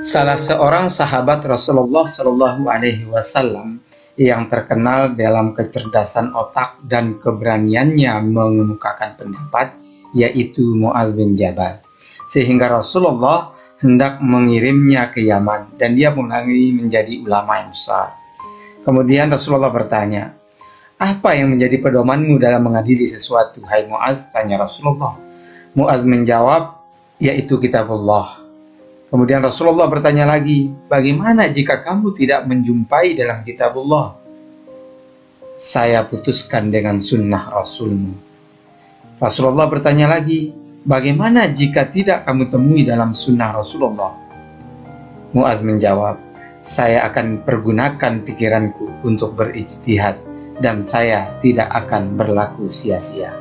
Salah seorang sahabat Rasulullah Shallallahu Alaihi Wasallam yang terkenal dalam kecerdasan otak dan keberaniannya mengemukakan pendapat, yaitu Muaz bin Jabal, sehingga Rasulullah hendak mengirimnya ke Yaman dan dia mulai menjadi ulama yang besar. Kemudian Rasulullah bertanya, "Apa yang menjadi pedomanmu dalam mengadili sesuatu, hai Muaz?" tanya Rasulullah. Muaz menjawab, "Yaitu kitabullah." Kemudian Rasulullah bertanya lagi, "Bagaimana jika kamu tidak menjumpai dalam kitabullah?" "Saya putuskan dengan sunnah Rasulmu." Rasulullah bertanya lagi, "Bagaimana jika tidak kamu temui dalam sunnah Rasulullah?" Muaz menjawab, "Saya akan pergunakan pikiranku untuk berijtihad dan saya tidak akan berlaku sia-sia."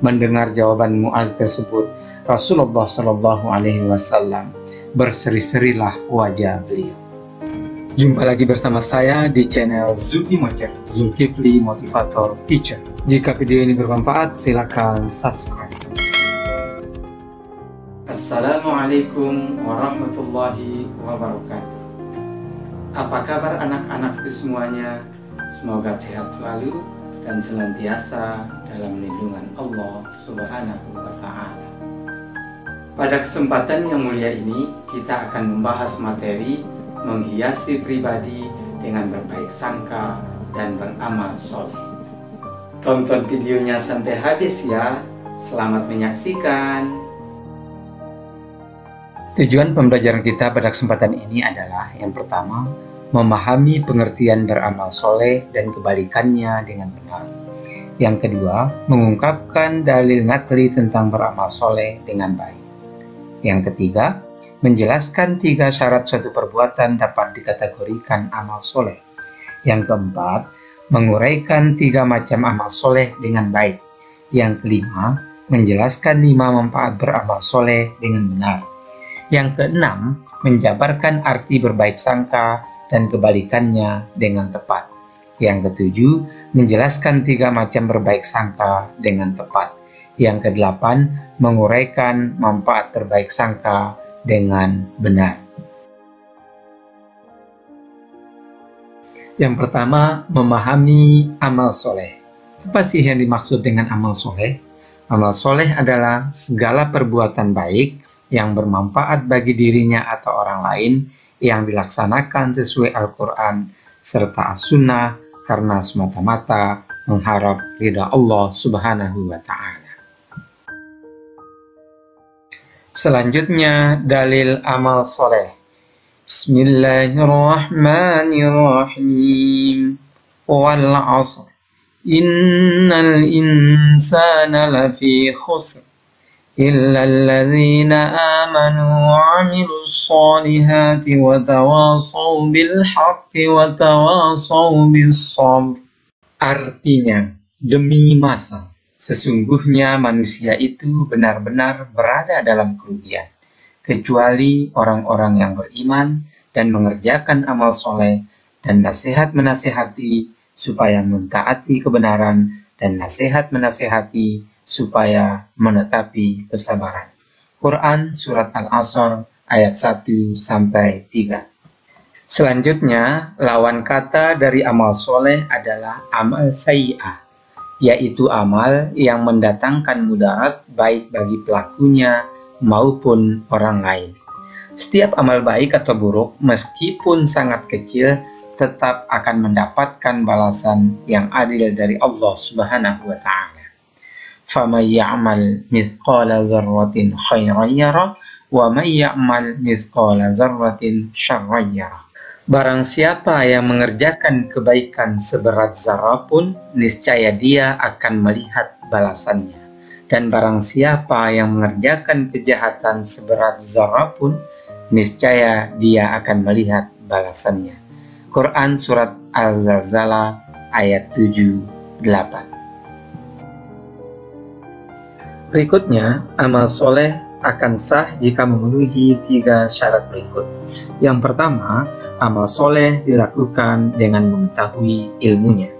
Mendengar jawaban Muaz tersebut, Rasulullah Shallallahu Alaihi Wasallam berseri-serilah wajah beliau. Jumpa lagi bersama saya di channel Zulkifli Motivator Teacher. Jika video ini bermanfaat, silakan subscribe. Assalamualaikum warahmatullahi wabarakatuh. Apa kabar anak-anakku semuanya? Semoga sehat selalu dan senantiasa dalam lindungan Allah Subhanahu wa Ta'ala. Pada kesempatan yang mulia ini, kita akan membahas materi menghiasi pribadi dengan berbaik sangka dan beramal soleh. Tonton videonya sampai habis ya. Selamat menyaksikan. Tujuan pembelajaran kita pada kesempatan ini adalah yang pertama, memahami pengertian beramal soleh dan kebalikannya dengan benar. Yang kedua, mengungkapkan dalil nakli tentang beramal soleh dengan baik. Yang ketiga, menjelaskan 3 syarat suatu perbuatan dapat dikategorikan amal soleh. Yang keempat, menguraikan 3 macam amal soleh dengan baik. Yang kelima, menjelaskan 5 manfaat beramal soleh dengan benar. Yang keenam, menjabarkan arti berbaik sangka dan kebalikannya dengan tepat. Yang ketujuh, menjelaskan 3 macam berbaik sangka dengan tepat. Yang kedelapan, menguraikan manfaat berbaik sangka dengan benar. Yang pertama, memahami amal soleh. Apa sih yang dimaksud dengan amal soleh? Amal soleh adalah segala perbuatan baik yang bermanfaat bagi dirinya atau orang lain yang dilaksanakan sesuai Al-Quran serta As-Sunnah karena semata-mata mengharap ridha Allah Subhanahu wa Ta'ala. Selanjutnya, dalil amal soleh. Bismillahirrahmanirrahim. Wal 'ashr. Innal insana lafi khusr. Illa alladzina amanu wa 'amilus solihati wa tawasaw bil haqqi wa tawasaw bis sabr. Artinya, demi masa, sesungguhnya manusia itu benar-benar berada dalam kerugian, kecuali orang-orang yang beriman dan mengerjakan amal soleh dan nasihat menasihati supaya mentaati kebenaran dan nasihat menasihati supaya menetapi kesabaran. Quran Surat Al-Asr ayat 1-3. Selanjutnya, lawan kata dari amal soleh adalah amal sayyi'ah, yaitu amal yang mendatangkan mudarat baik bagi pelakunya maupun orang lain. Setiap amal baik atau buruk, meskipun sangat kecil, tetap akan mendapatkan balasan yang adil dari Allah Subhanahu wa Ta'ala. فَمَنْ يَعْمَلْ مِثْقَالَ ذَرَّةٍ خَيْرًا يَرَهُ وَمَنْ يَعْمَلْ مِثْقَالَ ذَرَّةٍ شَرًّا يَرَهُ. Barang siapa yang mengerjakan kebaikan seberat zarah pun, niscaya dia akan melihat balasannya. Dan barang siapa yang mengerjakan kejahatan seberat zarah pun, niscaya dia akan melihat balasannya. Quran Surat Al-Zalzalah ayat 7-8. Berikutnya, amal soleh akan sah jika memenuhi 3 syarat berikut. Yang pertama, amal soleh dilakukan dengan mengetahui ilmunya.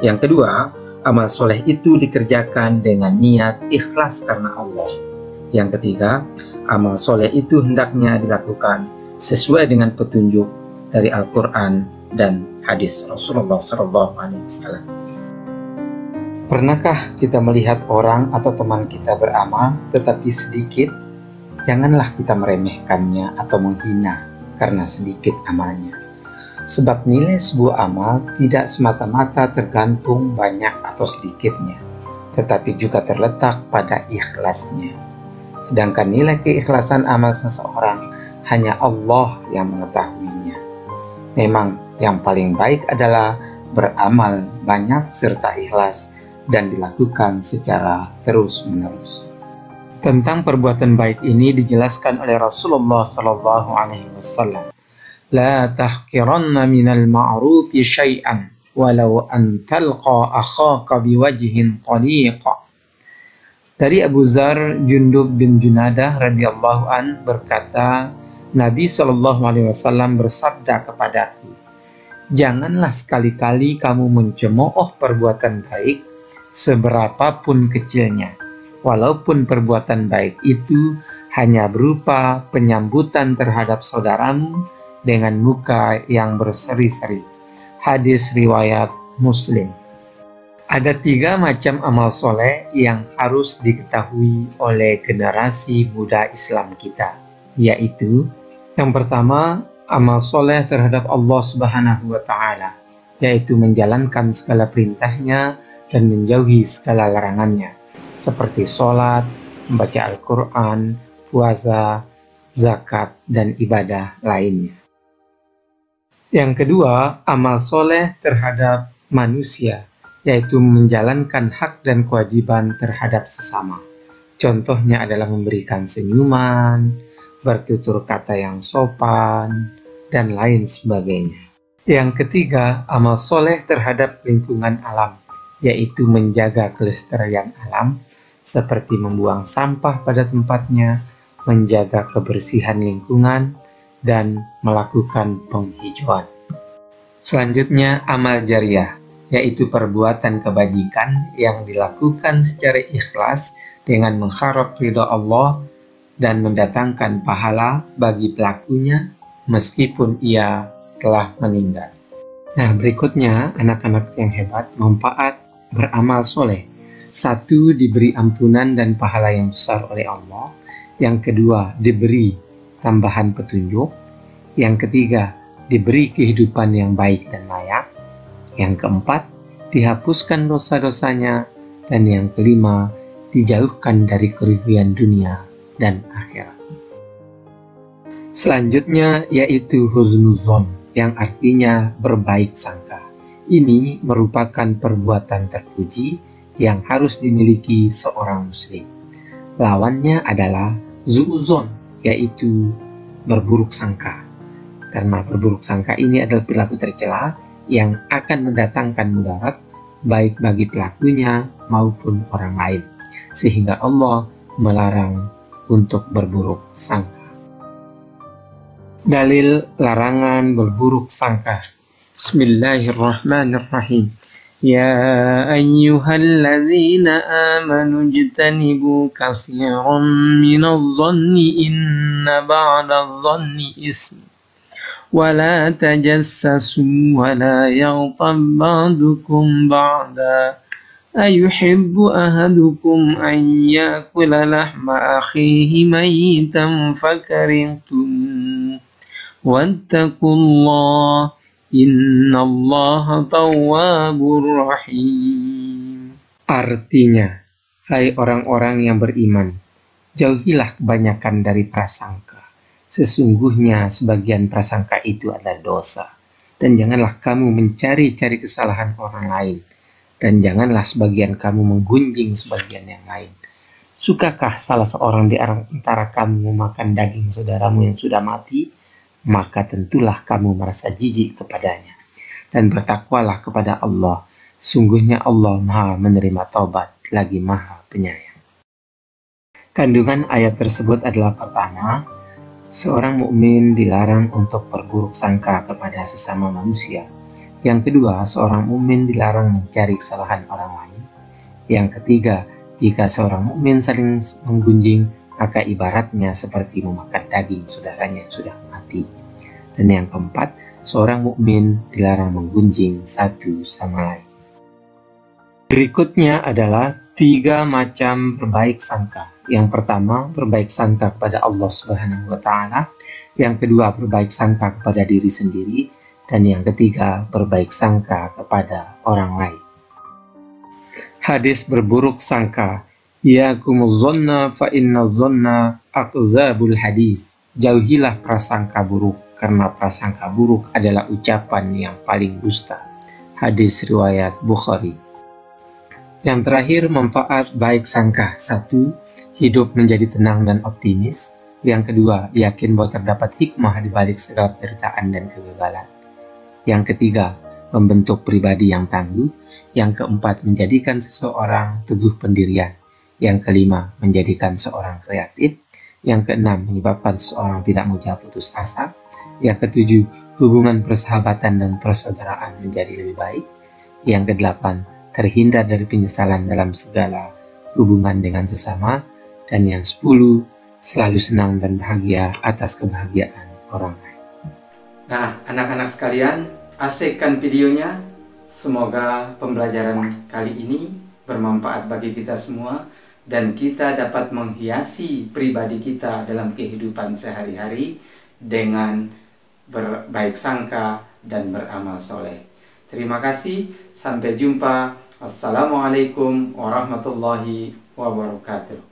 Yang kedua, amal soleh itu dikerjakan dengan niat ikhlas karena Allah. Yang ketiga, amal soleh itu hendaknya dilakukan sesuai dengan petunjuk dari Al-Quran dan hadis Rasulullah SAW. Pernahkah kita melihat orang atau teman kita beramal tetapi sedikit? Janganlah kita meremehkannya atau menghina karena sedikit amalnya. Sebab nilai sebuah amal tidak semata-mata tergantung banyak atau sedikitnya, tetapi juga terletak pada ikhlasnya. Sedangkan nilai keikhlasan amal seseorang hanya Allah yang mengetahuinya. Memang yang paling baik adalah beramal banyak serta ikhlas dan dilakukan secara terus-menerus. Tentang perbuatan baik ini dijelaskan oleh Rasulullah SAW. La tahqiranna minal ma'rufi syai'an walau an talqa akhaka biwajhin taliqa. Dari Abu Dzar Jundub bin Junadah radhiyallahu an berkata, Nabi SAW bersabda kepadaku, janganlah sekali-kali kamu mencemooh perbuatan baik seberapapun kecilnya, walaupun perbuatan baik itu hanya berupa penyambutan terhadap saudaramu dengan muka yang berseri-seri. Hadis riwayat Muslim. Ada 3 macam amal soleh yang harus diketahui oleh generasi muda Islam kita, yaitu yang pertama, amal soleh terhadap Allah Subhanahu wa Ta'ala, yaitu menjalankan segala perintahnya dan menjauhi segala larangannya, seperti sholat, membaca Al-Quran, puasa, zakat, dan ibadah lainnya. Yang kedua, amal soleh terhadap manusia, yaitu menjalankan hak dan kewajiban terhadap sesama. Contohnya adalah memberikan senyuman, bertutur kata yang sopan, dan lain sebagainya. Yang ketiga, amal soleh terhadap lingkungan alam, yaitu menjaga kelestarian alam, seperti membuang sampah pada tempatnya, menjaga kebersihan lingkungan, dan melakukan penghijauan. Selanjutnya, amal jariah, yaitu perbuatan kebajikan yang dilakukan secara ikhlas dengan mengharap ridha Allah dan mendatangkan pahala bagi pelakunya meskipun ia telah meninggal. Nah, berikutnya anak-anak yang hebat, manfaat beramal soleh. 1, diberi ampunan dan pahala yang besar oleh Allah. Yang kedua, diberi tambahan petunjuk. Yang ketiga, diberi kehidupan yang baik dan layak. Yang keempat, dihapuskan dosa-dosanya. Dan yang kelima, dijauhkan dari kerugian dunia dan akhirat. Selanjutnya yaitu husnuzon, yang artinya berbaik sangka. Ini merupakan perbuatan terpuji yang harus dimiliki seorang muslim. Lawannya adalah zuuzon, yaitu berburuk sangka. Karena berburuk sangka ini adalah perilaku tercela yang akan mendatangkan mudarat baik bagi pelakunya maupun orang lain, sehingga Allah melarang untuk berburuk sangka. Dalil larangan berburuk sangka. Bismillahirrahmanirrahim. Ya ayyuhalladzina amanu ijtanibu katsiran minadh-dhanni inna ba'dadh-dhanni ism. Wa la tajassasu wa la yaghtab ba'dukum ba'da. Ayuhibbu ahadukum an yakula lahma akhihi maytan fakarihtum. Wattaqullah, innallaha tawwabur rahim. Artinya, hai orang-orang yang beriman, jauhilah kebanyakan dari prasangka. Sesungguhnya sebagian prasangka itu adalah dosa. Dan janganlah kamu mencari-cari kesalahan orang lain. Dan janganlah sebagian kamu menggunjing sebagian yang lain. Sukakah salah seorang di antara kamu memakan daging saudaramu yang sudah mati? Maka tentulah kamu merasa jijik kepadanya. Dan bertakwalah kepada Allah. Sungguhnya Allah Maha menerima taubat lagi Maha penyayang. Kandungan ayat tersebut adalah pertama, seorang mukmin dilarang untuk berburuk sangka kepada sesama manusia. Yang kedua, seorang mukmin dilarang mencari kesalahan orang lain. Yang ketiga, jika seorang mukmin saling menggunjing, maka ibaratnya seperti memakan daging saudaranya yang sudah mati. mati. Dan yang keempat, seorang mukmin dilarang menggunjing satu sama lain. Berikutnya adalah 3 macam berbaik sangka. Yang pertama, berbaik sangka kepada Allah Subhanahu wa taala. Yang kedua, berbaik sangka kepada diri sendiri. Dan yang ketiga, berbaik sangka kepada orang lain. Hadis berburuk sangka. Iyakumuz zonna fa inna zonna aqzabul hadis. Jauhilah prasangka buruk, karena prasangka buruk adalah ucapan yang paling dusta. Hadis riwayat Bukhari. Yang terakhir, manfaat baik sangka. 1. Hidup menjadi tenang dan optimis. Yang kedua, yakin bahwa terdapat hikmah di balik segala penderitaan dan kegagalan. Yang ketiga, membentuk pribadi yang tangguh. Yang keempat, menjadikan seseorang teguh pendirian. Yang kelima, menjadikan seorang kreatif. Yang keenam, menyebabkan seseorang tidak mudah putus asa. Yang ketujuh, hubungan persahabatan dan persaudaraan menjadi lebih baik. Yang kedelapan, terhindar dari penyesalan dalam segala hubungan dengan sesama. Dan yang 10, selalu senang dan bahagia atas kebahagiaan orang lain. Nah, anak-anak sekalian, asyikkan videonya. Semoga pembelajaran kali ini bermanfaat bagi kita semua dan kita dapat menghiasi pribadi kita dalam kehidupan sehari-hari dengan berbaik sangka dan beramal soleh. Terima kasih, sampai jumpa. Assalamualaikum warahmatullahi wabarakatuh.